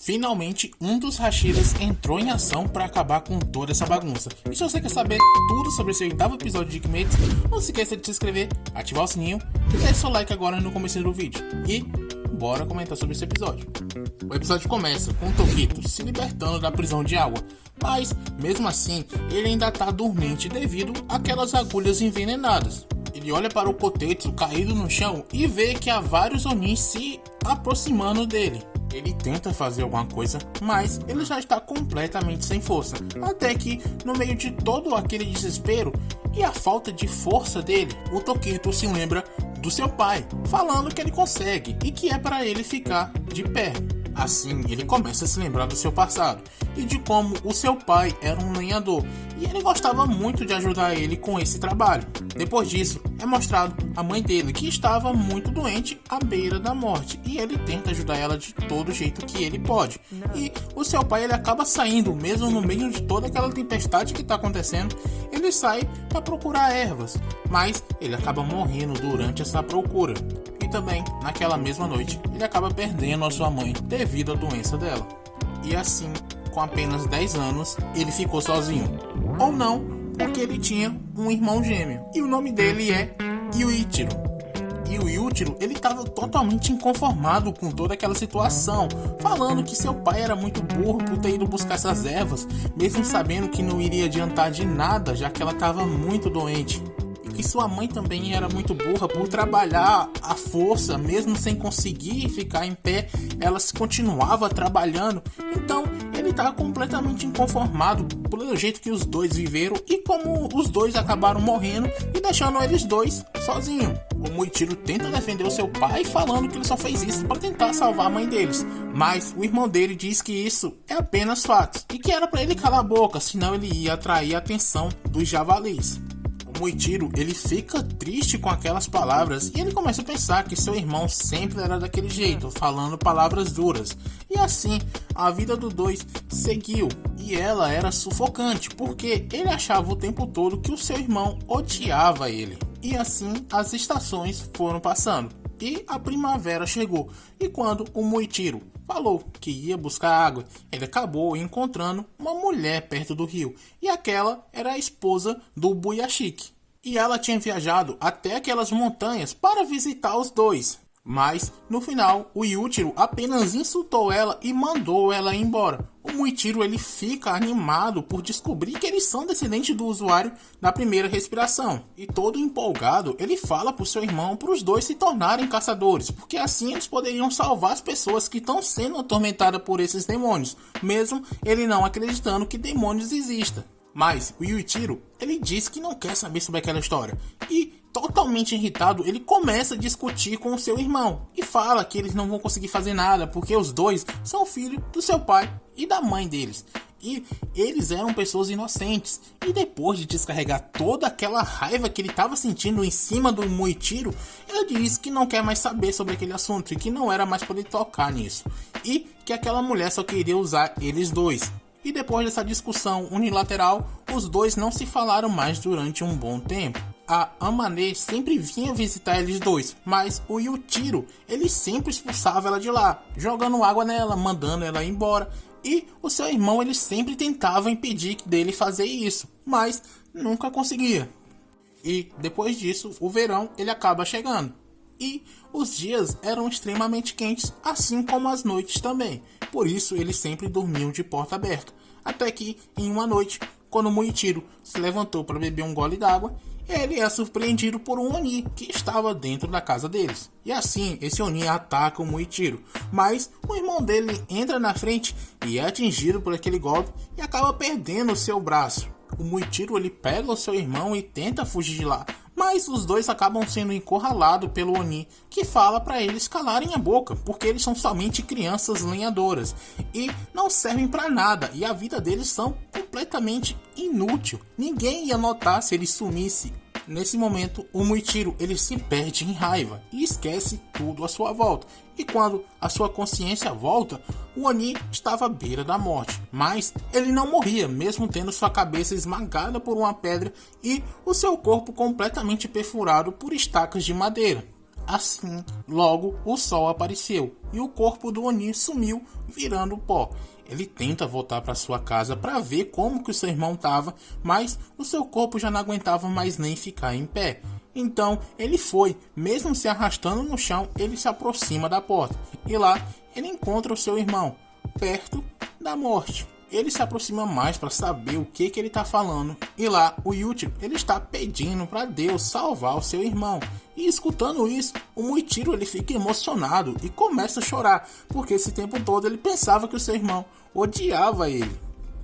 Finalmente, um dos Hashiras entrou em ação para acabar com toda essa bagunça. E se você quer saber tudo sobre esse oitavo episódio de Kimetsu, não se esqueça de se inscrever, ativar o sininho e deixe seu like agora no começo do vídeo. E bora comentar sobre esse episódio. O episódio começa com Tokito se libertando da prisão de água, mas mesmo assim ele ainda está dormente devido àquelas agulhas envenenadas. Ele olha para o Kotetsu caído no chão e vê que há vários Onis se aproximando dele. Ele tenta fazer alguma coisa, mas ele já está completamente sem força. Até que, no meio de todo aquele desespero e a falta de força dele, o Tokito se lembra do seu pai, falando que ele consegue e que é para ele ficar de pé. Assim, ele começa a se lembrar do seu passado e de como o seu pai era um lenhador e ele gostava muito de ajudar ele com esse trabalho. Depois disso, é mostrado a mãe dele que estava muito doente à beira da morte e ele tenta ajudar ela de todo jeito que ele pode. E o seu pai ele acaba saindo, mesmo no meio de toda aquela tempestade que está acontecendo, ele sai para procurar ervas, mas ele acaba morrendo durante essa procura. E também, naquela mesma noite, ele acaba perdendo a sua mãe devido à doença dela. E assim, com apenas 10 anos, ele ficou sozinho. Ou não, porque ele tinha um irmão gêmeo. E o nome dele é Yuichiro. E o Yuichiro, ele estava totalmente inconformado com toda aquela situação, falando que seu pai era muito burro por ter ido buscar essas ervas, mesmo sabendo que não iria adiantar de nada, já que ela estava muito doente. E sua mãe também era muito burra por trabalhar à força, mesmo sem conseguir ficar em pé, ela continuava trabalhando. Então ele estava completamente inconformado pelo jeito que os dois viveram e como os dois acabaram morrendo e deixando eles dois sozinhos. O Muichiro tenta defender o seu pai, falando que ele só fez isso para tentar salvar a mãe deles, mas o irmão dele diz que isso é apenas fatos e que era para ele calar a boca, senão ele ia atrair a atenção dos javalis. O Muichiro, ele fica triste com aquelas palavras e ele começa a pensar que seu irmão sempre era daquele jeito, falando palavras duras. E assim, a vida dos dois seguiu e ela era sufocante, porque ele achava o tempo todo que o seu irmão odiava ele. E assim, as estações foram passando e a primavera chegou. E quando o Muichiro falou que ia buscar água, ele acabou encontrando uma mulher perto do rio. E aquela era a esposa do Buyashiki. E ela tinha viajado até aquelas montanhas para visitar os dois. Mas, no final, o Yuichiro apenas insultou ela e mandou ela embora. O Muichiro ele fica animado por descobrir que eles são descendentes do usuário da primeira respiração. E todo empolgado, ele fala para o seu irmão para os dois se tornarem caçadores, porque assim eles poderiam salvar as pessoas que estão sendo atormentadas por esses demônios, mesmo ele não acreditando que demônios existam. Mas o Yuichiro, ele diz que não quer saber sobre aquela história e, totalmente irritado, ele começa a discutir com o seu irmão e fala que eles não vão conseguir fazer nada porque os dois são filhos do seu pai e da mãe deles. E eles eram pessoas inocentes. E depois de descarregar toda aquela raiva que ele estava sentindo em cima do Muichiro, ele diz que não quer mais saber sobre aquele assunto e que não era mais para ele tocar nisso. E que aquela mulher só queria usar eles dois. E depois dessa discussão unilateral, os dois não se falaram mais durante um bom tempo. A Amane sempre vinha visitar eles dois, mas o Yuichiro, ele sempre expulsava ela de lá, jogando água nela, mandando ela embora. E o seu irmão, ele sempre tentava impedir dele fazer isso, mas nunca conseguia. E depois disso, o verão ele acaba chegando. E os dias eram extremamente quentes, assim como as noites também. Por isso, eles sempre dormiam de porta aberta. Até que, em uma noite, quando o Muichiro se levantou para beber um gole d'água, ele é surpreendido por um Oni que estava dentro da casa deles. E assim, esse Oni ataca o Muichiro. Mas o irmão dele entra na frente e é atingido por aquele golpe e acaba perdendo o seu braço. O Muichiro ele pega o seu irmão e tenta fugir de lá. Mas os dois acabam sendo encurralados pelo Oni, que fala para eles calarem a boca, porque eles são somente crianças lenhadoras e não servem para nada, e a vida deles são completamente inútil. Ninguém ia notar se ele sumisse. Nesse momento, o Muichiro ele se perde em raiva e esquece tudo à sua volta. E quando a sua consciência volta, o Oni estava à beira da morte. Mas ele não morria, mesmo tendo sua cabeça esmagada por uma pedra e o seu corpo completamente perfurado por estacas de madeira. Assim, logo o sol apareceu e o corpo do Oni sumiu, virando pó. Ele tenta voltar para sua casa para ver como que o seu irmão estava, mas o seu corpo já não aguentava mais nem ficar em pé. Então ele foi, mesmo se arrastando no chão, ele se aproxima da porta e lá ele encontra o seu irmão, perto da morte. Ele se aproxima mais para saber o que ele está falando. E lá, o Yujiro, ele está pedindo para Deus salvar o seu irmão. E escutando isso, o Muichiro ele fica emocionado e começa a chorar, porque esse tempo todo ele pensava que o seu irmão odiava ele.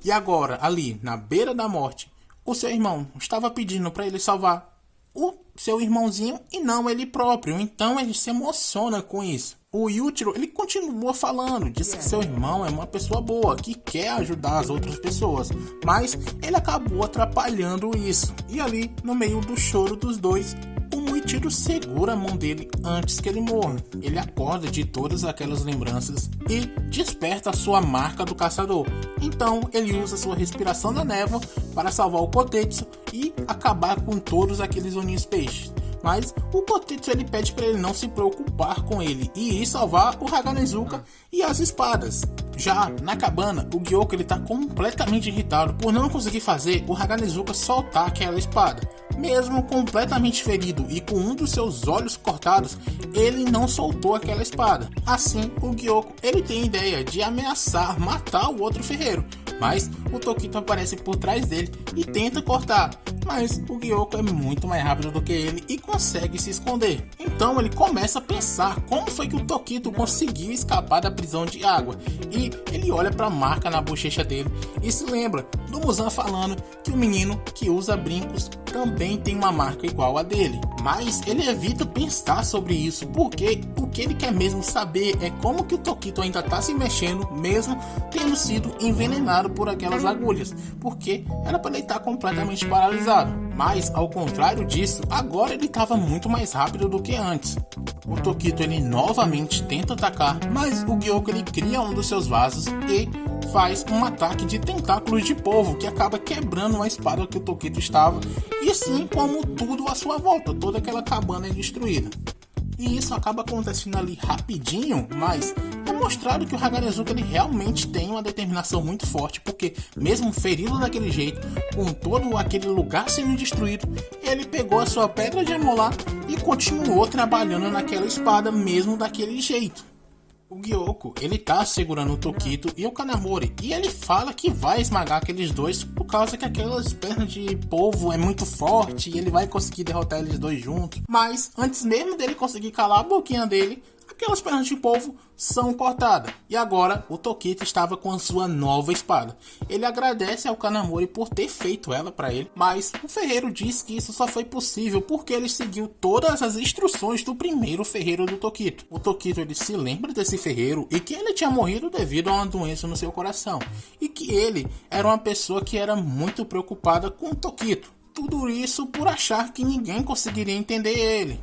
E agora, ali, na beira da morte, o seu irmão estava pedindo para ele salvar o seu irmãozinho e não ele próprio. Então ele se emociona com isso. O Yujiro, ele continua falando, diz que seu irmão é uma pessoa boa, que quer ajudar as outras pessoas, mas ele acabou atrapalhando isso. E ali, no meio do choro dos dois, o Muichiro segura a mão dele antes que ele morra. Ele acorda de todas aquelas lembranças e desperta a sua marca do caçador. Então ele usa sua respiração da névoa para salvar o Kotetsu e acabar com todos aqueles Onis peixes. Mas o Kotetsu ele pede para ele não se preocupar com ele e ir salvar o Haganezuka e as espadas. Já na cabana, o Gyoko ele tá completamente irritado por não conseguir fazer o Haganezuka soltar aquela espada. Mesmo completamente ferido e com um dos seus olhos cortados, ele não soltou aquela espada. Assim, o Gyoko ele tem a ideia de ameaçar matar o outro ferreiro, mas o Tokito aparece por trás dele e tenta cortar. Mas o Gyoko é muito mais rápido do que ele e consegue se esconder. Então ele começa a pensar como foi que o Tokito conseguiu escapar da prisão de água. E ele olha para a marca na bochecha dele e se lembra do Muzan falando que o menino que usa brincos também tem uma marca igual a dele. Mas ele evita pensar sobre isso, porque o que ele quer mesmo saber é como que o Tokito ainda está se mexendo, mesmo tendo sido envenenado por aquelas agulhas, porque era para ele estar completamente paralisado. Mas ao contrário disso, agora ele estava muito mais rápido do que antes. O Tokito ele novamente tenta atacar, mas o Gyoko ele cria um dos seus vasos e faz um ataque de tentáculos de polvo que acaba quebrando a espada que o Tokito estava, e assim como tudo à sua volta, toda aquela cabana é destruída. E isso acaba acontecendo ali rapidinho, mas é mostrado que o Haganezuka ele realmente tem uma determinação muito forte, porque mesmo ferido daquele jeito, com todo aquele lugar sendo destruído, ele pegou a sua pedra de amolar e continuou trabalhando naquela espada mesmo daquele jeito. O Gyoko, ele tá segurando o Tokito e o Kanamori, e ele fala que vai esmagar aqueles dois por causa que aquelas pernas de polvo é muito forte e ele vai conseguir derrotar eles dois juntos. Mas antes mesmo dele conseguir calar a boquinha dele, aquelas pernas de polvo são cortadas. E agora o Tokito estava com a sua nova espada. Ele agradece ao Kanamori por ter feito ela para ele, mas o ferreiro diz que isso só foi possível porque ele seguiu todas as instruções do primeiro ferreiro do Tokito. O Tokito ele se lembra desse ferreiro e que ele tinha morrido devido a uma doença no seu coração, e que ele era uma pessoa que era muito preocupada com o Tokito. Tudo isso por achar que ninguém conseguiria entender ele.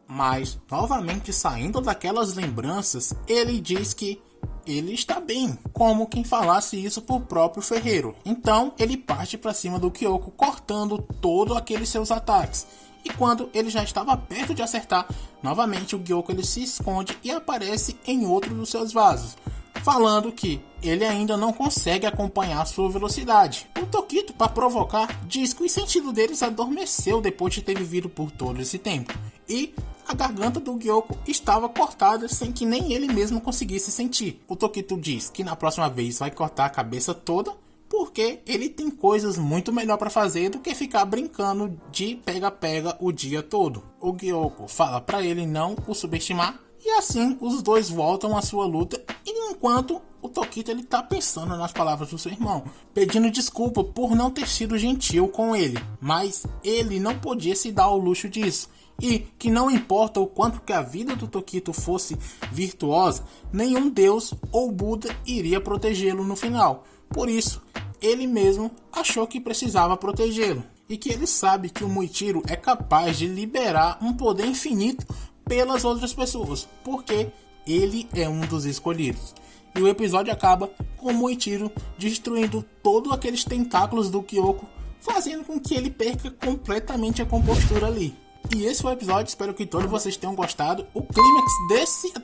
Mas, novamente saindo daquelas lembranças, ele diz que ele está bem, como quem falasse isso pro próprio ferreiro. Então, ele parte para cima do Kyoko, cortando todos aqueles seus ataques. E quando ele já estava perto de acertar, novamente o Gyoko ele se esconde e aparece em outro dos seus vasos, falando que ele ainda não consegue acompanhar sua velocidade. O Tokito, para provocar, diz que o sentido deles adormeceu depois de ter vivido por todo esse tempo. E a garganta do Gyoko estava cortada sem que nem ele mesmo conseguisse sentir. O Tokito diz que na próxima vez vai cortar a cabeça toda, porque ele tem coisas muito melhor para fazer do que ficar brincando de pega-pega o dia todo. O Gyoko fala para ele não o subestimar, e assim os dois voltam à sua luta, e enquanto o Tokito ele tá pensando nas palavras do seu irmão, pedindo desculpa por não ter sido gentil com ele, mas ele não podia se dar ao luxo disso, e que não importa o quanto que a vida do Tokito fosse virtuosa, nenhum deus ou Buda iria protegê-lo no final. Por isso, ele mesmo achou que precisava protegê-lo, e que ele sabe que o Muichiro é capaz de liberar um poder infinito pelas outras pessoas, porque ele é um dos escolhidos. E o episódio acaba com o Muichiro destruindo todos aqueles tentáculos do Kyoko, fazendo com que ele perca completamente a compostura ali. E esse foi o episódio, espero que todos vocês tenham gostado. O clímax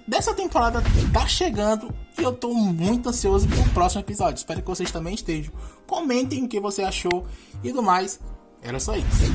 dessa temporada tá chegando e eu tô muito ansioso pro próximo episódio. Espero que vocês também estejam. Comentem o que você achou e do mais, era só isso.